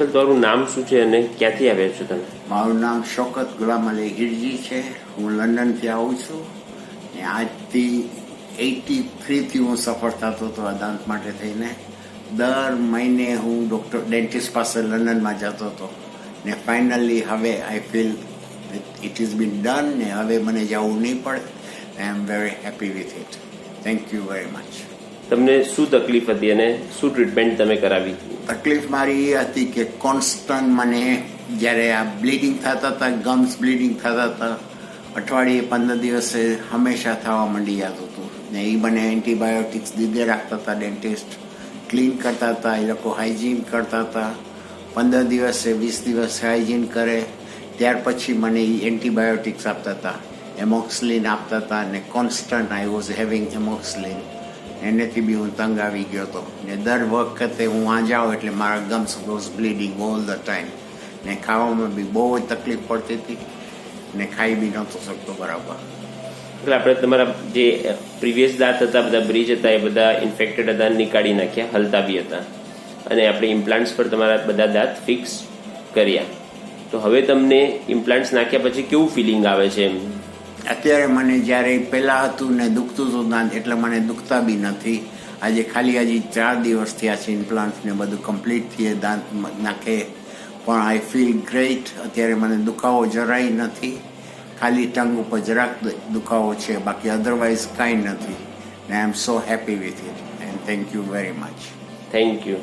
તમારું નામ શું છે અને ક્યાંથી આવ્યા છો તમે? મારું નામ શોકત ગુલામ અલી હિરજી છે. હું લંડનથી આવું છું ને આજથી 83 થી હું સફર થતો હતો આ દાંત માટે થઈને. દર મહિને હું ડેન્ટિસ્ટ પાસે લંડનમાં જતો હતો ને ફાઇનલી હવે I feel it is been done ને હવે મને જવું નહીં પડે. I am very happy with it. Thank you very much. તમને શું તકલીફ હતી અને શું ટ્રીટમેન્ટ તમે કરાવી? તકલીફ મારી એ હતી કે કોન્સ્ટન્ટ મને જ્યારે આ બ્લીડિંગ થતા હતા, ગમ્સ બ્લીડિંગ થતા હતા, અઠવાડિયે 15 દિવસે હંમેશા થવા માંડી જતું હતું ને એ મને એન્ટીબાયોટિક્સ દીધે રાખતા હતા. ડેન્ટિસ્ટ ક્લીન કરતા હતા, એ લોકો હાઇજીન કરતા હતા. 15 દિવસે 20 દિવસે હાઇજીન કરે ત્યાર પછી મને એ એન્ટીબાયોટિક્સ આપતા હતા, એમોક્સિલિન આપતા હતા ને કોન્સ્ટન્ટ આઈ વોઝ હેવિંગ એમોક્સિલિન. એનેથી બી હું તંગ આવી ગયો હતો ને દર વખતે હું આ જાઉં એટલે મારા gums was bleeding all the time ને ખાવામાં બી બહુ જ તકલીફ પડતી હતી ને ખાઈ બી નહોતો શકતો બરાબર. એટલે આપણે તમારા જે પ્રીવિયસ દાંત હતા, બધા બ્રિજ હતા, એ બધા ઇન્ફેક્ટેડ હતા, નીકાળી નાખ્યા, હલતા બી હતા અને આપણે ઇમ્પ્લાન્ટ્સ પર તમારા બધા દાંત ફિક્સ કર્યા. તો હવે તમને ઇમ્પ્લાન્ટ્સ નાખ્યા પછી કેવું ફિલિંગ આવે છે એમ? અત્યારે મને જ્યારે પહેલાં હતું ને દુખતું હતું દાંત એટલે મને દુખતા બી નથી. આજે ખાલી હજી 4 દિવસ થયા છે ઇમ્પ્લાન્ટ ને બધું કમ્પ્લીટ થઈએ દાંત નાખે પણ આઈ ફીલ ગ્રેટ. અત્યારે મને દુખાવો જરાય નથી, ખાલી ટંગ ઉપર જરાક દુખાવો છે, બાકી અધરવાઇઝ કાંઈ નથી ને I am so happy with it and thank you very much. Thank you.